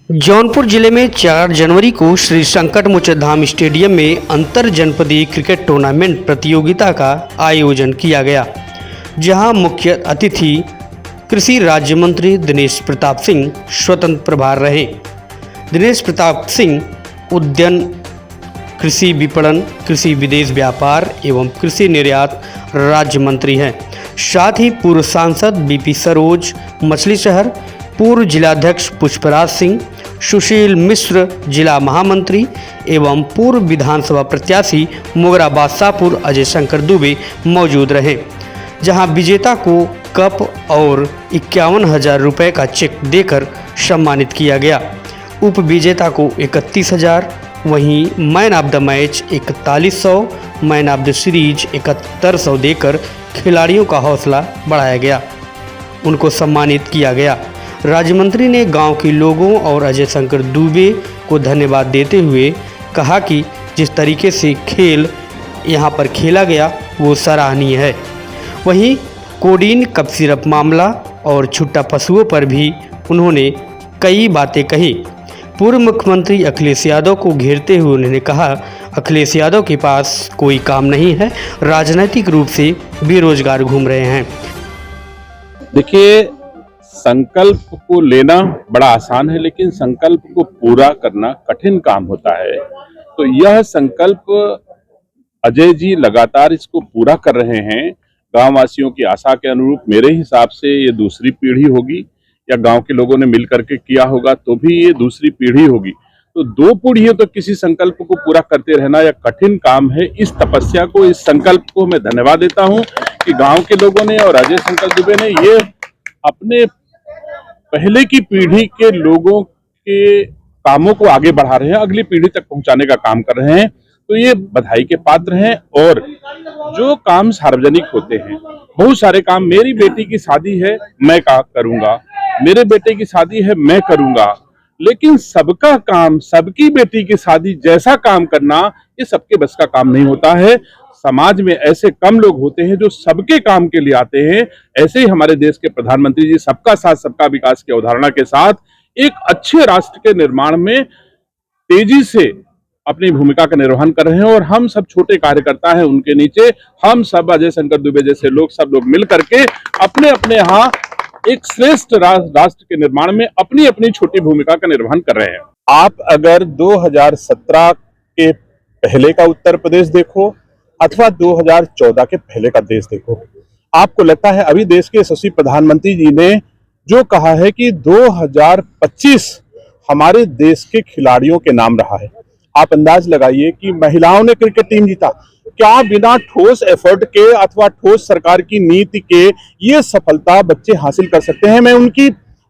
जौनपुर जिले में 4 जनवरी को श्री संकट मोचन धाम स्टेडियम में अंतर जनपदीय क्रिकेट टूर्नामेंट प्रतियोगिता का आयोजन किया गया, जहां मुख्य अतिथि कृषि राज्य मंत्री दिनेश प्रताप सिंह स्वतंत्र प्रभार रहे। दिनेश प्रताप सिंह उद्यान, कृषि विपणन, कृषि विदेश व्यापार एवं कृषि निर्यात राज्य मंत्री हैं। साथ ही पूर्व सांसद बीपी सरोज मछली शहर, पूर्व जिलाध्यक्ष पुष्पराज सिंह, सुशील मिश्र जिला महामंत्री एवं पूर्व विधानसभा प्रत्याशी मोगरा बादशाहपुर अजय शंकर दुबे मौजूद रहे, जहां विजेता को कप और 51,000 रुपये का चेक देकर सम्मानित किया गया। उप विजेता को 31,000, वहीं man of the match 4100, man of the series 7100 देकर खिलाड़ियों का हौसला बढ़ाया गया, उनको सम्मानित किया गया। राज्य मंत्री ने गांव के लोगों और अजय शंकर दुबे को धन्यवाद देते हुए कहा कि जिस तरीके से खेल यहां पर खेला गया वो सराहनीय है। वहीं कोडीन कप सिरप मामला और छुट्टा पशुओं पर भी उन्होंने कई बातें कही। पूर्व मुख्यमंत्री अखिलेश यादव को घेरते हुए उन्होंने कहा, अखिलेश यादव के पास कोई काम नहीं है, राजनीतिक रूप से बेरोजगार घूम रहे हैं। देखिए, संकल्प को लेना बड़ा आसान है, लेकिन संकल्प को पूरा करना कठिन काम होता है। तो यह संकल्प अजय जी लगातार इसको पूरा कर रहे हैं। गांव वासियों की आशा के अनुरूप मेरे हिसाब से ये दूसरी पीढ़ी होगी, या गांव के लोगों ने मिल करके किया होगा तो भी ये दूसरी पीढ़ी होगी। तो 2 पीढ़ियों तक किसी संकल्प को पूरा करते रहना यह कठिन काम है। इस तपस्या को, इस संकल्प को मैं धन्यवाद देता हूं कि गांव के लोगों ने और अजय शंकर दुबे ने ये अपने पहले की पीढ़ी के लोगों के कामों को आगे बढ़ा रहे हैं, अगली पीढ़ी तक पहुंचाने का काम कर रहे हैं। तो ये बधाई के पात्र हैं। और जो काम सार्वजनिक होते हैं, बहुत सारे काम, मेरी बेटी की शादी है मैं करूंगा, मेरे बेटे की शादी है मैं करूंगा, लेकिन सबका काम, सबकी बेटी की शादी जैसा काम करना ये सबके बस का काम नहीं होता है। समाज में ऐसे कम लोग होते हैं जो सबके काम के लिए आते हैं। ऐसे ही हमारे देश के प्रधानमंत्री जी सबका साथ सबका विकास की अवधारणा के साथ एक अच्छे राष्ट्र के निर्माण में तेजी से अपनी भूमिका का निर्वहन कर रहे हैं। और हम सब छोटे कार्यकर्ता हैं उनके नीचे, हम सब अजय शंकर दुबे जैसे लोग, सब लोग मिल करके अपने अपने यहाँ एक श्रेष्ठ राष्ट्र के निर्माण में अपनी अपनी छोटी भूमिका का निर्वहन कर रहे हैं। आप अगर 2017 के पहले का उत्तर प्रदेश देखो अथवा 2014 के पहले का देश देखो, आपको लगता है अभी देश के यशस्वी प्रधानमंत्री जी ने जो कहा है कि 2025 हमारे देश के खिलाड़ियों के नाम रहा है। आप अंदाज लगाइए कि महिलाओं ने क्रिकेट टीम जीता, क्या बिना ठोस एफर्ट के अथवा ठोस सरकार की नीति के ये सफलता बच्चे हासिल कर सकते हैं। मैं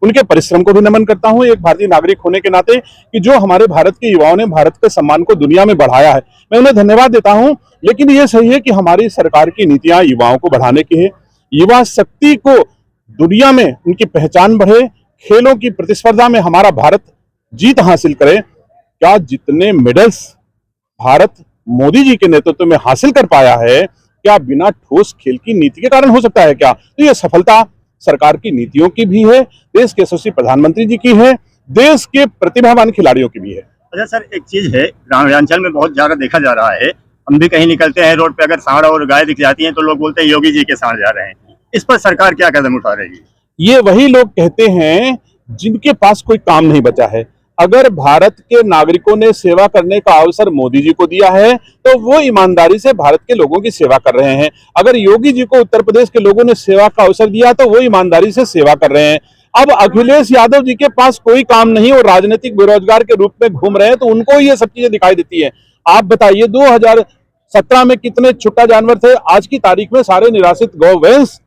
उनके परिश्रम को भी नमन करता हूं एक भारतीय नागरिक होने के नाते, कि जो हमारे भारत के युवाओं ने भारत के सम्मान को दुनिया में बढ़ाया है, मैं उन्हें धन्यवाद देता हूं। लेकिन ये सही है कि हमारी सरकार की नीतियां युवाओं को बढ़ाने की है, युवा शक्ति को दुनिया में उनकी पहचान बढ़े, खेलों की प्रतिस्पर्धा में हमारा भारत जीत हासिल करे। क्या जितने मेडल्स भारत मोदी जी के नेतृत्व में हासिल कर पाया है, क्या बिना ठोस खेल की नीति के कारण हो सकता है क्या? तो यह सफलता सरकार की नीतियों की भी है, देश के यशस्वी प्रधानमंत्री जी की है, देश के प्रतिभावान खिलाड़ियों की भी है। अच्छा सर, एक चीज है, ग्रामांचल में बहुत ज्यादा देखा जा रहा है, हम भी कहीं निकलते हैं रोड पे, अगर सांड और गाय दिख जाती हैं तो लोग बोलते हैं योगी जी के सांड जा रहे हैं। इस पर सरकार क्या कदम उठा रही है? ये वही लोग कहते हैं जिनके पास कोई काम नहीं बचा है। अगर भारत के नागरिकों ने सेवा करने का अवसर मोदी जी को दिया है तो वो ईमानदारी से भारत के लोगों की सेवा कर रहे हैं। अगर योगी जी को उत्तर प्रदेश के लोगों ने सेवा का अवसर दिया तो वो ईमानदारी से सेवा कर रहे हैं। अब अखिलेश यादव जी के पास कोई काम नहीं और राजनीतिक बेरोजगार के रूप में घूम रहे हैं, तो उनको ये सब चीजें दिखाई देती है। आप बताइए 2017 में कितने छुट्टा जानवर थे, आज की तारीख में सारे निराश्रित गौवंश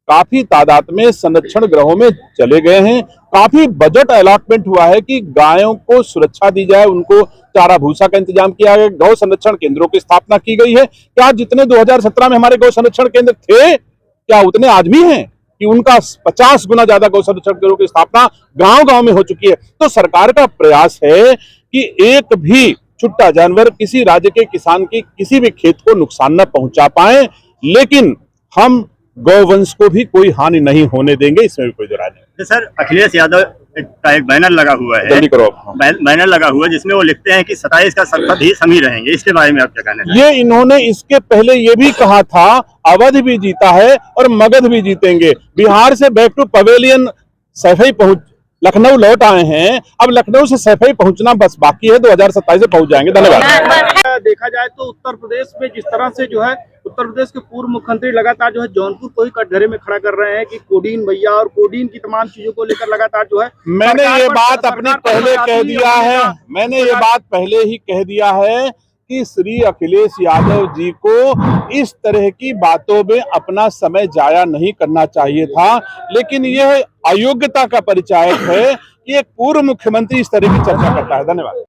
काफी तादाद में संरक्षण गृहों में चले गए हैं। काफी बजट अलॉटमेंट हुआ है कि गायों को सुरक्षा दी जाए, उनको चारा भूसा का इंतजाम किया गया, गौ संरक्षण केंद्रों की स्थापना की गई है। क्या जितने 2017 में हमारे गौ संरक्षण केंद्र थे, क्या उतने आज भी हैं कि उनका 50 गुना ज्यादा गौ संरक्षण केंद्रों की स्थापना गांव-गांव में हो चुकी है? तो सरकार का प्रयास है कि एक भी छुट्टा जानवर किसी राज्य के किसान की किसी भी खेत को नुकसान न पहुंचा पाए, लेकिन हम गौवंश को भी कोई हानि नहीं होने देंगे, इसमें भी कोई दरार नहीं। सर, अखिलेश यादव एक बैनर लगा हुआ है, जल्दी करो। बैनर लगा हुआ है जिसमें वो लिखते हैं कि 27 का सत्ताधीश हम ही रहेंगे। इसके बारे में आप क्या कहना है? ये इन्होंने इसके पहले ये भी कहा था अवध भी जीता है और मगध भी जीतेंगे। बिहार से बैक टू पवेलियन सैफई पहुंच लखनऊ लौट आए हैं, अब लखनऊ से सैफई पहुंचना बस बाकी है, 2027 से पहुंच जाएंगे। धन्यवाद। देखा जाए तो उत्तर प्रदेश में जिस तरह से जो है उत्तर प्रदेश के पूर्व मुख्यमंत्री लगातार जो है जौनपुर को ही कटघरे में खड़ा कर रहे हैं कि कोडीन भैया और कोडीन की तमाम चीजों को लेकर लगातार जो है मैंने ये बात अपनी पहले कह दिया है, मैंने ये बात पहले ही कह दिया है कि श्री अखिलेश यादव जी को इस तरह की बातों में अपना समय जाया नहीं करना चाहिए था, लेकिन यह अयोग्यता का परिचायक है कि एक पूर्व मुख्यमंत्री इस तरह की चर्चा करता है। धन्यवाद।